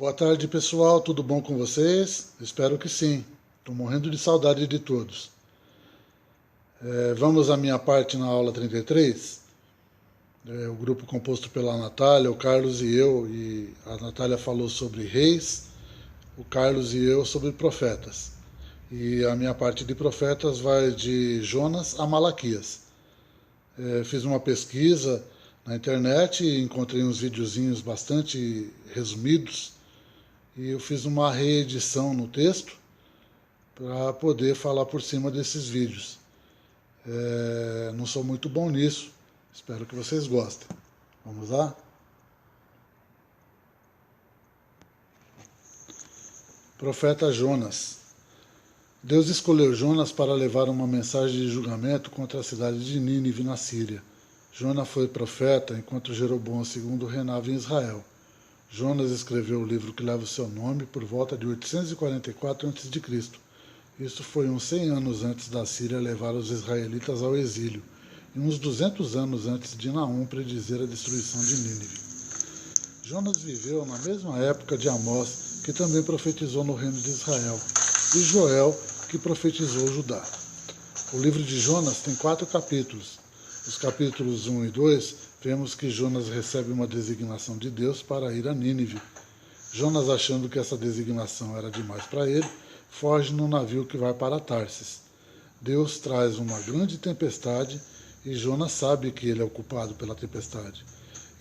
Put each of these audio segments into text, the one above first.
Boa tarde, pessoal. Tudo bom com vocês? Espero que sim. Estou morrendo de saudade de todos. Vamos à minha parte na aula 33. O grupo composto pela Natália, o Carlos e eu. E a Natália falou sobre reis, o Carlos e eu sobre profetas. E a minha parte de profetas vai de Jonas a Malaquias. Fiz uma pesquisa na internet e encontrei uns videozinhos bastante resumidos. E eu fiz uma reedição no texto para poder falar por cima desses vídeos. Não sou muito bom nisso, espero que vocês gostem. Vamos lá? Profeta Jonas. Deus escolheu Jonas para levar uma mensagem de julgamento contra a cidade de Nínive, na Síria. Jonas foi profeta enquanto Jeroboão II reinava em Israel. Jonas escreveu o livro que leva o seu nome por volta de 844 a.C. Isso foi uns 100 anos antes da Síria levar os israelitas ao exílio, e uns 200 anos antes de Naum predizer a destruição de Nínive. Jonas viveu na mesma época de Amós, que também profetizou no reino de Israel, e Joel, que profetizou Judá. O livro de Jonas tem 4 capítulos. Os capítulos 1 e 2, vemos que Jonas recebe uma designação de Deus para ir a Nínive. Jonas, achando que essa designação era demais para ele, foge no navio que vai para Tarsis. Deus traz uma grande tempestade e Jonas sabe que ele é o culpado pela tempestade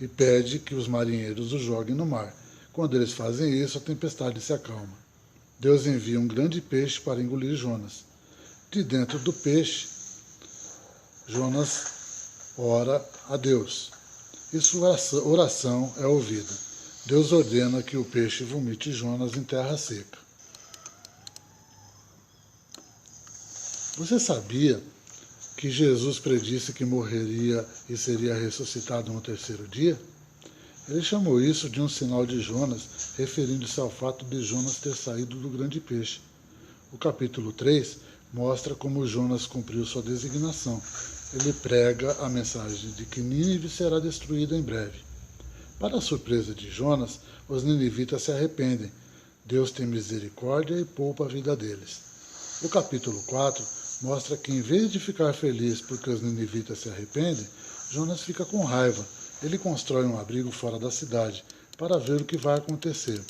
e pede que os marinheiros o joguem no mar. Quando eles fazem isso, a tempestade se acalma. Deus envia um grande peixe para engolir Jonas. De dentro do peixe, Jonas ora a Deus, e sua oração é ouvida. Deus ordena que o peixe vomite Jonas em terra seca. Você sabia que Jesus predisse que morreria e seria ressuscitado no 3º dia? Ele chamou isso de um sinal de Jonas, referindo-se ao fato de Jonas ter saído do grande peixe. O capítulo 3 mostra como Jonas cumpriu sua designação. Ele prega a mensagem de que Nínive será destruída em breve. Para a surpresa de Jonas, os ninivitas se arrependem. Deus tem misericórdia e poupa a vida deles. O capítulo 4 mostra que, em vez de ficar feliz porque os ninivitas se arrependem, Jonas fica com raiva. Ele constrói um abrigo fora da cidade para ver o que vai acontecer.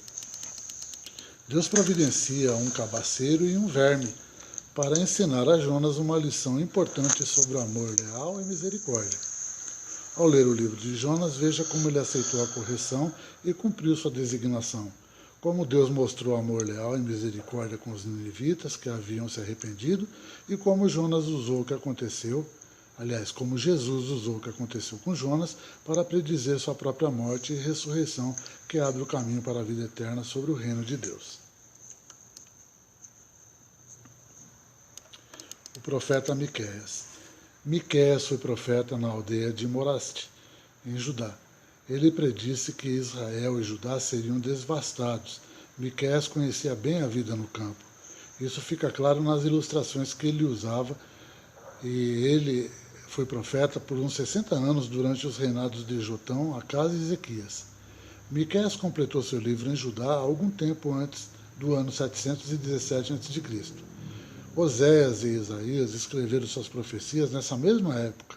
Deus providencia um cabaceiro e um verme para ensinar a Jonas uma lição importante sobre o amor leal e misericórdia. Ao ler o livro de Jonas, veja como ele aceitou a correção e cumpriu sua designação. Como Deus mostrou amor leal e misericórdia com os ninivitas que haviam se arrependido e como Jonas usou o que aconteceu, como Jesus usou o que aconteceu com Jonas para predizer sua própria morte e ressurreição, que abre o caminho para a vida eterna sobre o reino de Deus. O profeta Miqueias. Miqueias foi profeta na aldeia de Moraste, em Judá. Ele predisse que Israel e Judá seriam devastados. Miqueias conhecia bem a vida no campo. Isso fica claro nas ilustrações que ele usava, e ele foi profeta por uns 60 anos durante os reinados de Jotão, Acás e Ezequias. Miqueias completou seu livro em Judá algum tempo antes do ano 717 a.C. Oséias e Isaías escreveram suas profecias nessa mesma época.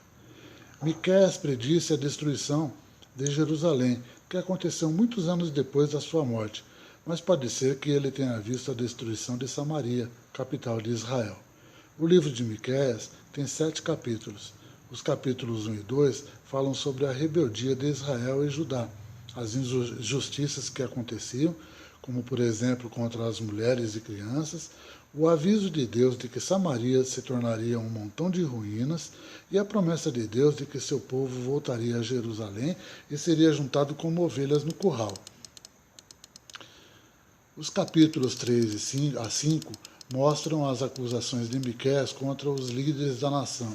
Miqueias predisse a destruição de Jerusalém, que aconteceu muitos anos depois da sua morte, mas pode ser que ele tenha visto a destruição de Samaria, capital de Israel. O livro de Miqueias tem 7 capítulos. Os capítulos 1 e 2 falam sobre a rebeldia de Israel e Judá, as injustiças que aconteciam, como por exemplo contra as mulheres e crianças, o aviso de Deus de que Samaria se tornaria um montão de ruínas e a promessa de Deus de que seu povo voltaria a Jerusalém e seria juntado como ovelhas no curral. Os capítulos 3 a 5 mostram as acusações de Miqueias contra os líderes da nação,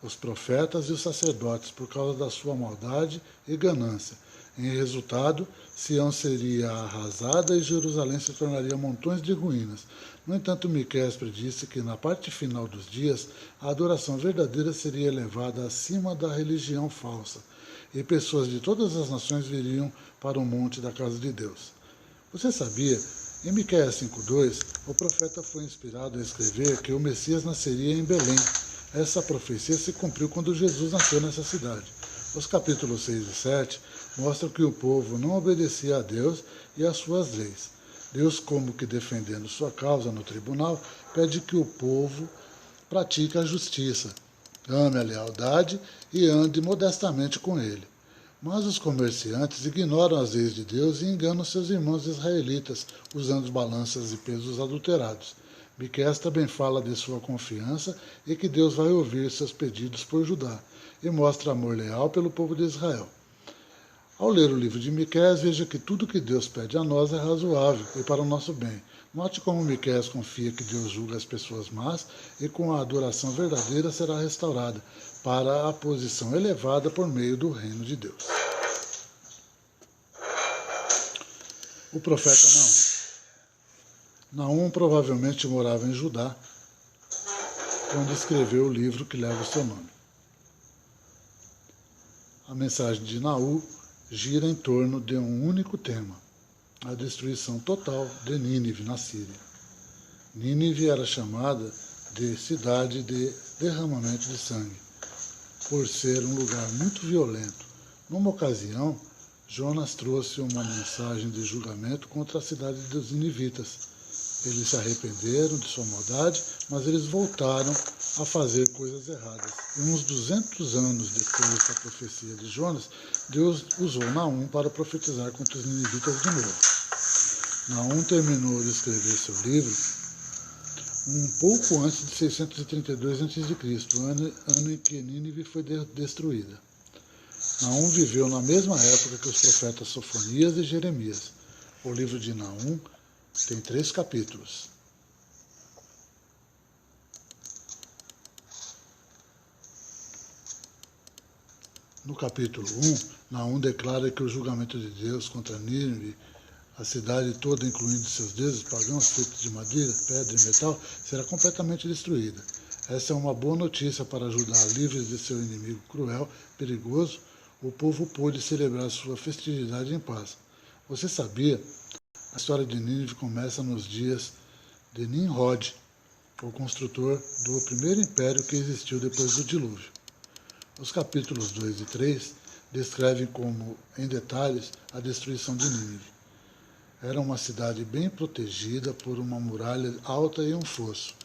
os profetas e os sacerdotes, por causa da sua maldade e ganância. Em resultado, Sião seria arrasada e Jerusalém se tornaria montões de ruínas. No entanto, Miqueias predisse que na parte final dos dias, a adoração verdadeira seria elevada acima da religião falsa, e pessoas de todas as nações viriam para o monte da casa de Deus. Você sabia? Em Miqueias 5:2, o profeta foi inspirado a escrever que o Messias nasceria em Belém. Essa profecia se cumpriu quando Jesus nasceu nessa cidade. Os capítulos 6 e 7 mostram que o povo não obedecia a Deus e às suas leis. Deus, como que defendendo sua causa no tribunal, pede que o povo pratique a justiça, ame a lealdade e ande modestamente com ele. Mas os comerciantes ignoram as leis de Deus e enganam seus irmãos israelitas, usando balanças e pesos adulterados. Miqueias também fala de sua confiança e que Deus vai ouvir seus pedidos por Judá, e mostra amor leal pelo povo de Israel. Ao ler o livro de Miqueias, veja que tudo que Deus pede a nós é razoável e para o nosso bem. Note como Miqueias confia que Deus julga as pessoas más e com a adoração verdadeira será restaurada para a posição elevada por meio do reino de Deus. O profeta Naum. Naum provavelmente morava em Judá quando escreveu o livro que leva o seu nome. A mensagem de Naum gira em torno de um único tema: a destruição total de Nínive, na Síria. Nínive era chamada de cidade de derramamento de sangue, por ser um lugar muito violento. Numa ocasião, Jonas trouxe uma mensagem de julgamento contra a cidade dos ninivitas. Eles se arrependeram de sua maldade, mas eles voltaram a fazer coisas erradas. E uns 200 anos depois da profecia de Jonas, Deus usou Naum para profetizar contra os ninivitas de novo. Naum terminou de escrever seu livro um pouco antes de 632 a.C., ano em que Nínive foi destruída. Naum viveu na mesma época que os profetas Sofonias e Jeremias. O livro de Naum tem 3 capítulos. No capítulo 1, Naum declara que o julgamento de Deus contra Nínive, a cidade toda, incluindo seus deuses pagãos feitos de madeira, pedra e metal, será completamente destruída. Essa é uma boa notícia para ajudar livres de seu inimigo cruel, perigoso. O povo pôde celebrar sua festividade em paz. Você sabia? A história de Nínive começa nos dias de Nimrod, o construtor do primeiro império que existiu depois do dilúvio. Os capítulos 2 e 3 descrevem como, em detalhes, a destruição de Nínive. Era uma cidade bem protegida por uma muralha alta e um fosso.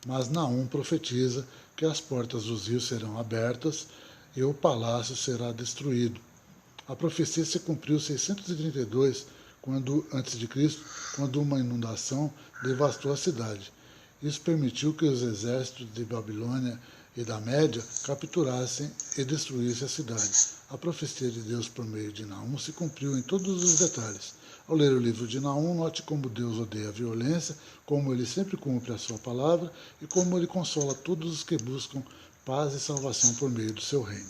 Mas Naum profetiza que as portas dos rios serão abertas e o palácio será destruído. A profecia se cumpriu em 632 a.C., quando uma inundação devastou a cidade. Isso permitiu que os exércitos de Babilônia e da Média capturassem e destruíssem a cidade. A profecia de Deus por meio de Naum se cumpriu em todos os detalhes. Ao ler o livro de Naum, note como Deus odeia a violência, como ele sempre cumpre a sua palavra e como ele consola todos os que buscam paz e salvação por meio do seu reino.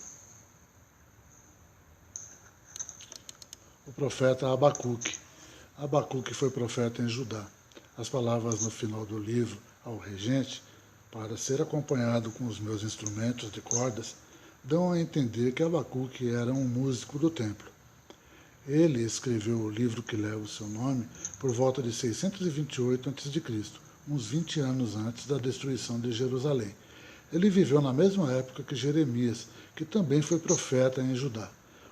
O profeta Abacuque. Abacuque foi profeta em Judá. As palavras no final do livro ao regente, para ser acompanhado com os meus instrumentos de cordas, dão a entender que Abacuque era um músico do templo. Ele escreveu o livro que leva o seu nome por volta de 628 a.C., uns 20 anos antes da destruição de Jerusalém. Ele viveu na mesma época que Jeremias, que também foi profeta em Judá.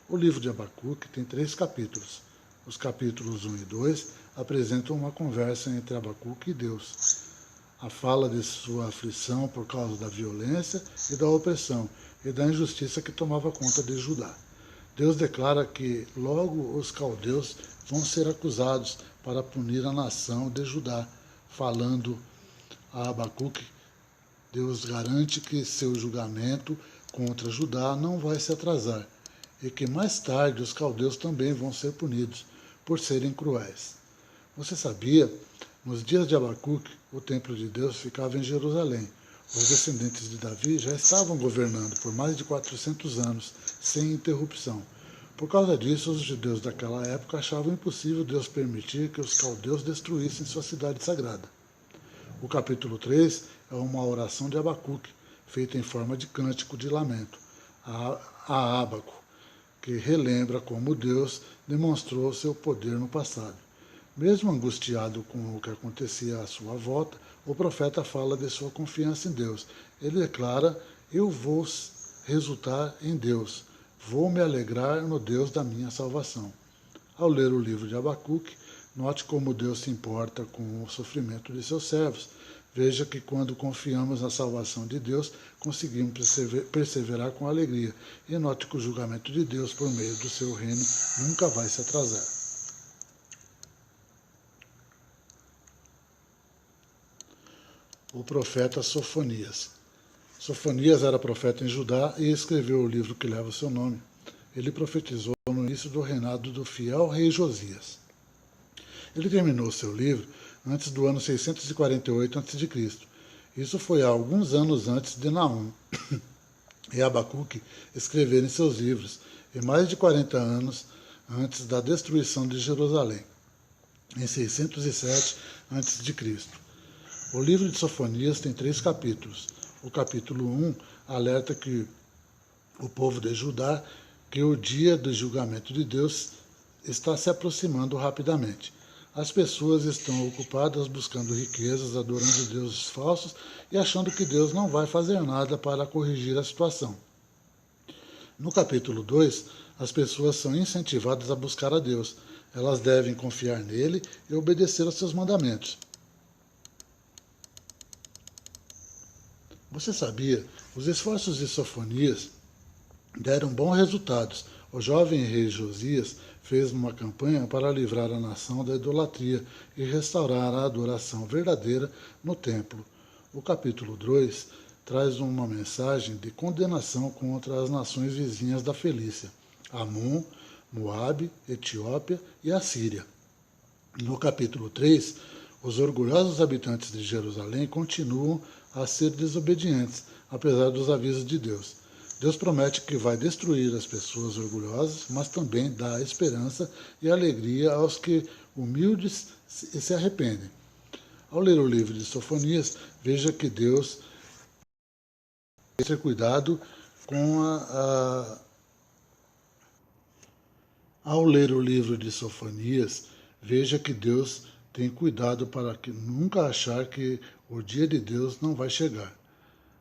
O livro de Abacuque tem 3 capítulos. Os capítulos 1 e 2 apresentam uma conversa entre Abacuque e Deus. A fala de sua aflição por causa da violência e da opressão e da injustiça que tomava conta de Judá. Deus declara que logo os caldeus vão ser acusados para punir a nação de Judá. Falando a Abacuque, Deus garante que seu julgamento contra Judá não vai se atrasar e que mais tarde os caldeus também vão ser punidos por serem cruéis. Você sabia? Nos dias de Abacuque, o templo de Deus ficava em Jerusalém. Os descendentes de Davi já estavam governando por mais de 400 anos, sem interrupção. Por causa disso, os judeus daquela época achavam impossível Deus permitir que os caldeus destruíssem sua cidade sagrada. O capítulo 3 é uma oração de Abacuque, feita em forma de cântico de lamento, a Ábaco, que relembra como Deus demonstrou seu poder no passado. Mesmo angustiado com o que acontecia à sua volta, o profeta fala de sua confiança em Deus. Ele declara: eu vou resultar em Deus, vou me alegrar no Deus da minha salvação. Ao ler o livro de Abacuque, note como Deus se importa com o sofrimento de seus servos. Veja que quando confiamos na salvação de Deus, conseguimos perseverar com alegria. E note que o julgamento de Deus por meio do seu reino nunca vai se atrasar. O profeta Sofonias. Sofonias era profeta em Judá e escreveu o livro que leva o seu nome. Ele profetizou no início do reinado do fiel rei Josias. Ele terminou seu livro antes do ano 648 a.C. Isso foi há alguns anos antes de Naum e Abacuque escreverem seus livros, e mais de 40 anos antes da destruição de Jerusalém, em 607 a.C. O livro de Sofonias tem 3 capítulos. O capítulo 1 alerta que o povo de Judá que o dia do julgamento de Deus está se aproximando rapidamente. As pessoas estão ocupadas buscando riquezas, adorando deuses falsos e achando que Deus não vai fazer nada para corrigir a situação. No capítulo 2, as pessoas são incentivadas a buscar a Deus. Elas devem confiar nele e obedecer aos seus mandamentos. Você sabia? Os esforços de Sofonias deram bons resultados. O jovem rei Josias fez uma campanha para livrar a nação da idolatria e restaurar a adoração verdadeira no templo. O capítulo 2 traz uma mensagem de condenação contra as nações vizinhas da Felícia, Amon, Moabe, Etiópia e Assíria. No capítulo 3, os orgulhosos habitantes de Jerusalém continuam a ser desobedientes, apesar dos avisos de Deus. Deus promete que vai destruir as pessoas orgulhosas, mas também dá esperança e alegria aos que humildes se arrependem. Ao ler o livro de Sofonias, veja que Deus tem ter cuidado com Ao ler o livro de Sofonias, veja que Deus tem cuidado para que nunca achar que o dia de Deus não vai chegar.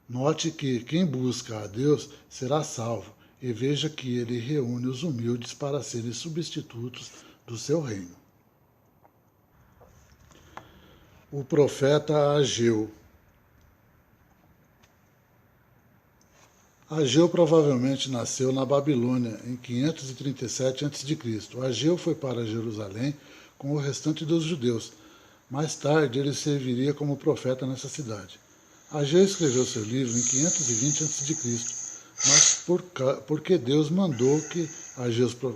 Note que quem busca a Deus será salvo, e veja que ele reúne os humildes para serem substitutos do seu reino. O profeta Ageu. Ageu provavelmente nasceu na Babilônia em 537 a.C. Ageu foi para Jerusalém com o restante dos judeus. Mais tarde ele serviria como profeta nessa cidade. Ageu escreveu seu livro em 520 a.C., mas porque Deus mandou que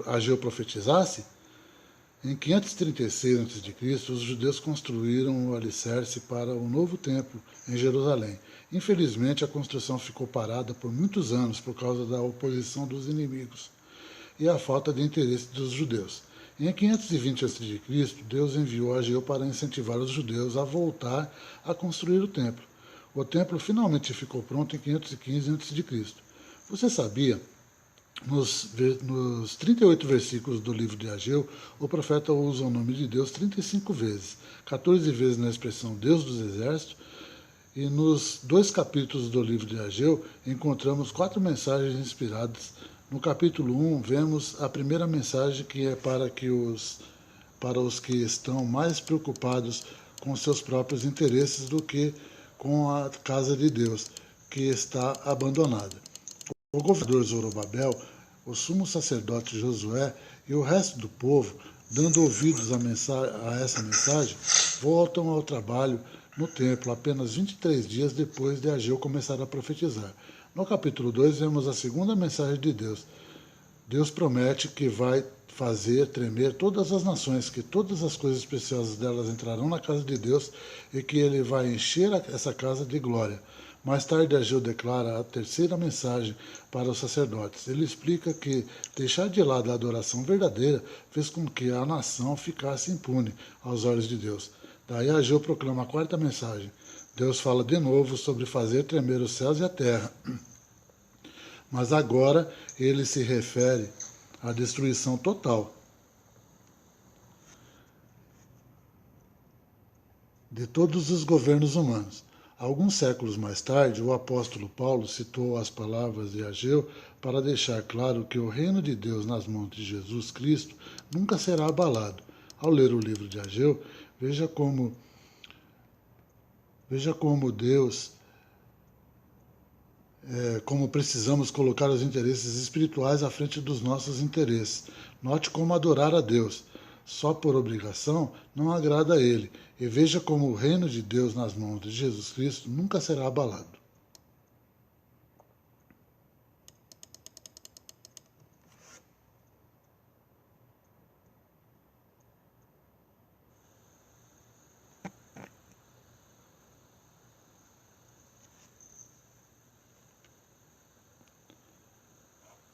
Ageu profetizasse? Em 536 a.C., os judeus construíram o alicerce para o novo templo em Jerusalém. Infelizmente, a construção ficou parada por muitos anos por causa da oposição dos inimigos e a falta de interesse dos judeus. Em 520 a.C., Deus enviou Ageu para incentivar os judeus a voltar a construir o templo. O templo finalmente ficou pronto em 515 a.C. Você sabia? Nos 38 versículos do livro de Ageu, o profeta usa o nome de Deus 35 vezes, 14 vezes na expressão Deus dos Exércitos, e nos 2 capítulos do livro de Ageu encontramos 4 mensagens inspiradas. No capítulo 1, vemos a primeira mensagem, que é para os que estão mais preocupados com seus próprios interesses do que com a casa de Deus, que está abandonada. O governador Zorobabel, o sumo sacerdote Josué e o resto do povo, dando ouvidos a essa mensagem, voltam ao trabalho no templo apenas 23 dias depois de Ageu começar a profetizar. No capítulo 2, vemos a segunda mensagem de Deus. Deus promete que vai fazer tremer todas as nações, que todas as coisas preciosas delas entrarão na casa de Deus e que ele vai encher essa casa de glória. Mais tarde, Ageu declara a terceira mensagem para os sacerdotes. Ele explica que deixar de lado a adoração verdadeira fez com que a nação ficasse impune aos olhos de Deus. Daí Ageu proclama a quarta mensagem. Deus fala de novo sobre fazer tremer os céus e a terra. Mas agora ele se refere à destruição total. de todos os governos humanos. Alguns séculos mais tarde, o apóstolo Paulo citou as palavras de Ageu para deixar claro que o reino de Deus nas mãos de Jesus Cristo nunca será abalado. Ao ler o livro de Ageu, veja como Deus, como precisamos colocar os interesses espirituais à frente dos nossos interesses. Note como adorar a Deus só por obrigação não agrada a Ele, e veja como o reino de Deus nas mãos de Jesus Cristo nunca será abalado.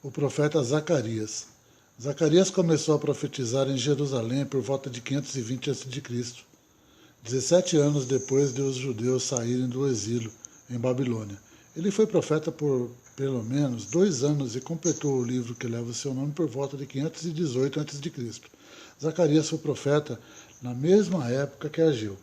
O profeta Zacarias. Zacarias começou a profetizar em Jerusalém por volta de 520 a.C., 17 anos depois de os judeus saírem do exílio em Babilônia. Ele foi profeta por pelo menos 2 anos e completou o livro que leva o seu nome por volta de 518 a.C. Zacarias foi profeta na mesma época que Ageu.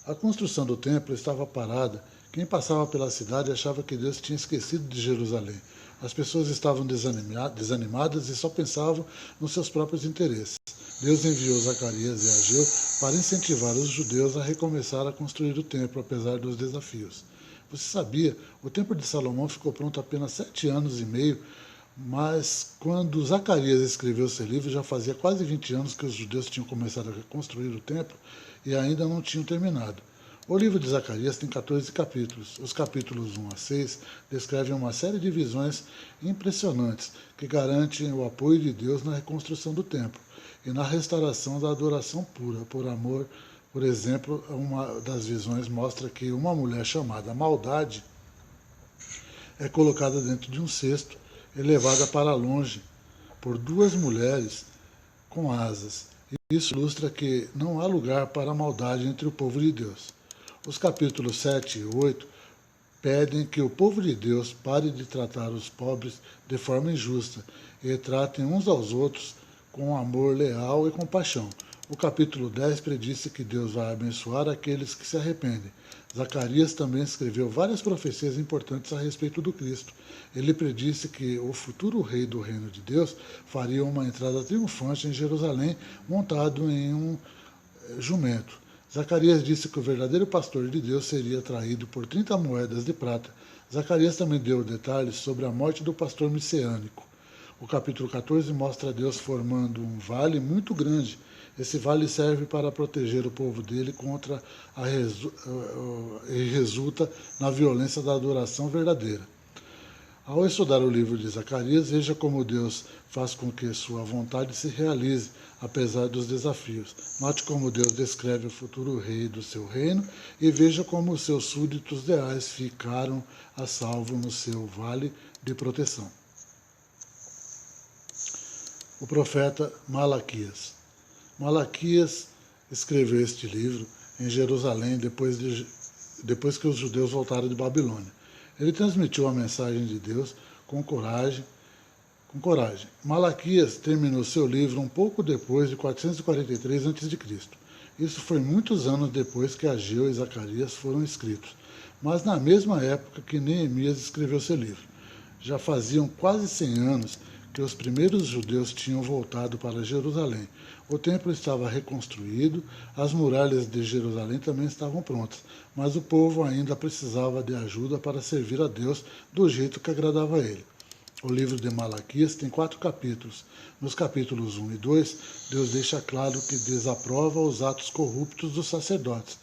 A construção do templo estava parada. Quem passava pela cidade achava que Deus tinha esquecido de Jerusalém. As pessoas estavam desanimadas e só pensavam nos seus próprios interesses. Deus enviou Zacarias e Ageu para incentivar os judeus a recomeçar a construir o templo, apesar dos desafios. Você sabia? O templo de Salomão ficou pronto apenas 7 anos e meio, mas quando Zacarias escreveu seu livro, já fazia quase 20 anos que os judeus tinham começado a reconstruir o templo e ainda não tinham terminado. O livro de Zacarias tem 14 capítulos. Os capítulos 1 a 6 descrevem uma série de visões impressionantes que garantem o apoio de Deus na reconstrução do templo e na restauração da adoração pura por amor. Por exemplo, uma das visões mostra que uma mulher chamada Maldade é colocada dentro de um cesto e levada para longe por 2 mulheres com asas. Isso ilustra que não há lugar para a maldade entre o povo de Deus. Os capítulos 7 e 8 pedem que o povo de Deus pare de tratar os pobres de forma injusta e tratem uns aos outros com amor leal e compaixão. O capítulo 10 predisse que Deus vai abençoar aqueles que se arrependem. Zacarias também escreveu várias profecias importantes a respeito do Cristo. Ele predisse que o futuro rei do reino de Deus faria uma entrada triunfante em Jerusalém montado em um jumento. Zacarias disse que o verdadeiro pastor de Deus seria traído por 30 moedas de prata. Zacarias também deu detalhes sobre a morte do pastor messiânico. O capítulo 14 mostra Deus formando um vale muito grande. Esse vale serve para proteger o povo dele contra e resulta na violência da adoração verdadeira. Ao estudar o livro de Zacarias, veja como Deus faz com que sua vontade se realize, apesar dos desafios. Note como Deus descreve o futuro rei do seu reino e veja como os seus súditos leais ficaram a salvo no seu vale de proteção. O profeta Malaquias. Malaquias escreveu este livro em Jerusalém depois que os judeus voltaram de Babilônia. Ele transmitiu a mensagem de Deus com coragem. Malaquias terminou seu livro um pouco depois de 443 a.C. Isso foi muitos anos depois que Ageu e Zacarias foram escritos, mas na mesma época que Neemias escreveu seu livro. Já faziam quase 100 anos que os primeiros judeus tinham voltado para Jerusalém. O templo estava reconstruído, as muralhas de Jerusalém também estavam prontas, mas o povo ainda precisava de ajuda para servir a Deus do jeito que agradava a ele. O livro de Malaquias tem 4 capítulos. Nos capítulos 1 e 2, Deus deixa claro que desaprova os atos corruptos dos sacerdotes.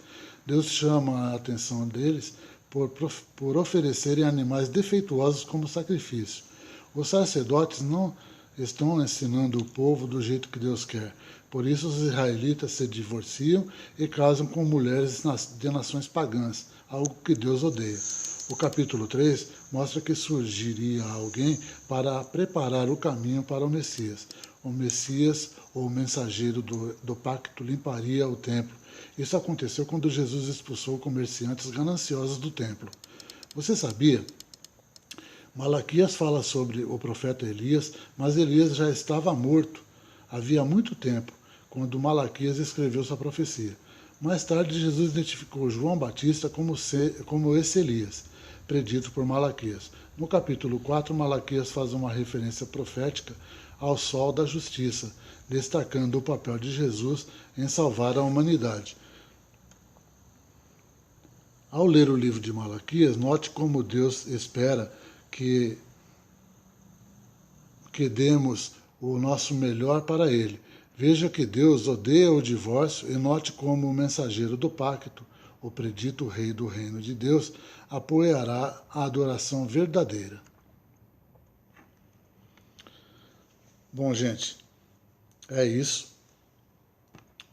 Deus chama a atenção deles por oferecerem animais defeituosos como sacrifício. Os sacerdotes não estão ensinando o povo do jeito que Deus quer. Por isso os israelitas se divorciam e casam com mulheres de nações pagãs, algo que Deus odeia. O capítulo 3 mostra que surgiria alguém para preparar o caminho para o Messias. O Messias, ou mensageiro do pacto, limparia o templo. Isso aconteceu quando Jesus expulsou comerciantes gananciosos do templo. Você sabia? Malaquias fala sobre o profeta Elias, mas Elias já estava morto havia muito tempo, quando Malaquias escreveu sua profecia. Mais tarde, Jesus identificou João Batista como esse Elias, predito por Malaquias. No capítulo 4, Malaquias faz uma referência profética ao sol da justiça, destacando o papel de Jesus em salvar a humanidade. Ao ler o livro de Malaquias, note como Deus espera que demos o nosso melhor para Ele. Veja que Deus odeia o divórcio e note como o mensageiro do pacto, o predito rei do reino de Deus, apoiará a adoração verdadeira. Bom, gente, é isso.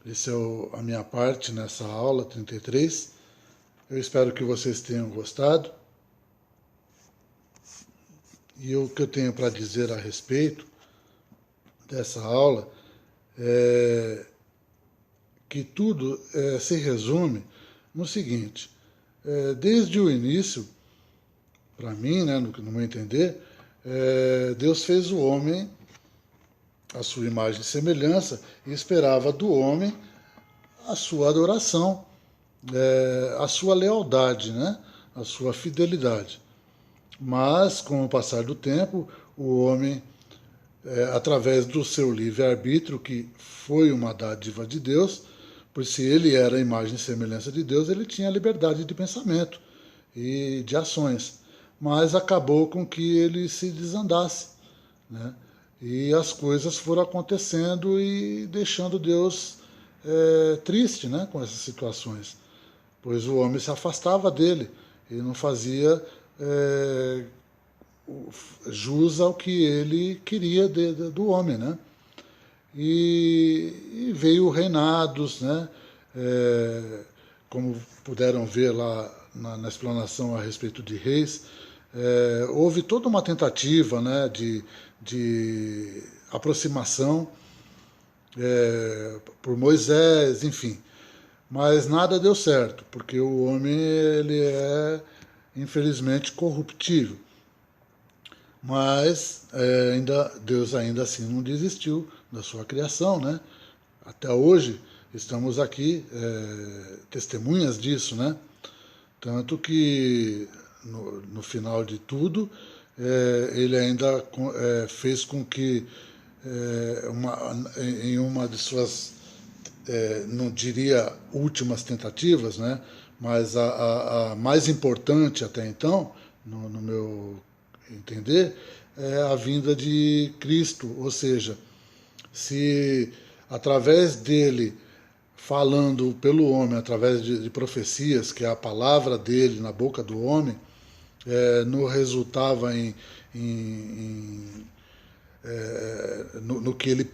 Essa é a minha parte nessa aula 33. Eu espero que vocês tenham gostado. E o que eu tenho para dizer a respeito dessa aula é que tudo se resume no seguinte: desde o início, para mim, né, no meu entender, Deus fez o homem à sua imagem e semelhança e esperava do homem a sua adoração, a sua lealdade, né, a sua fidelidade. Mas, com o passar do tempo, o homem, através do seu livre-arbítrio, que foi uma dádiva de Deus, pois se ele era a imagem e semelhança de Deus, ele tinha liberdade de pensamento e de ações. Mas acabou com que ele se desandasse, né? E as coisas foram acontecendo e deixando Deus triste, né, com essas situações, pois o homem se afastava dele e não fazia jus ao que ele queria do homem, né? E veio reinados, né? Como puderam ver lá na explanação a respeito de reis, houve toda uma tentativa, né, de aproximação por Moisés, enfim, mas nada deu certo, porque o homem ele é infelizmente corruptível. Mas Deus ainda assim não desistiu da sua criação, né? Até hoje estamos aqui testemunhas disso, né? Tanto que no final de tudo ele ainda fez com que em uma de suas, não diria últimas tentativas, né? Mas a mais importante até então, no meu entender, é a vinda de Cristo, ou seja, se através dele, falando pelo homem, através de profecias, que é a palavra dele na boca do homem, não resultava no que ele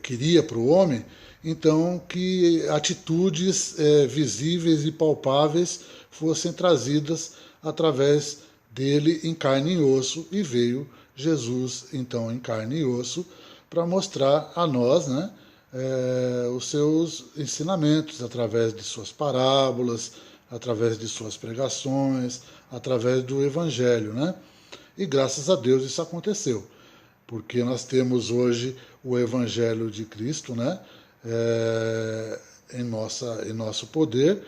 queria para o homem, então que atitudes visíveis e palpáveis fossem trazidas através dele em carne e osso, e veio Jesus, então, em carne e osso, para mostrar a nós, né, os seus ensinamentos, através de suas parábolas, através de suas pregações, através do Evangelho, né? E graças a Deus isso aconteceu, porque nós temos hoje o Evangelho de Cristo, né, em nosso poder.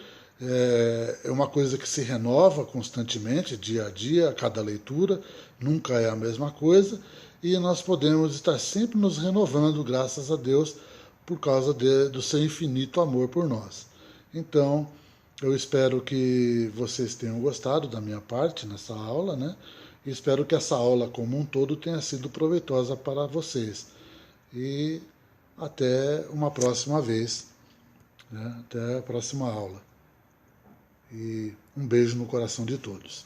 É uma coisa que se renova constantemente, dia a dia, a cada leitura, nunca é a mesma coisa, e nós podemos estar sempre nos renovando, graças a Deus, por causa do seu infinito amor por nós. Então, eu espero que vocês tenham gostado da minha parte nessa aula, né? E espero que essa aula como um todo tenha sido proveitosa para vocês. E até uma próxima vez, né? Até a próxima aula. E um beijo no coração de todos.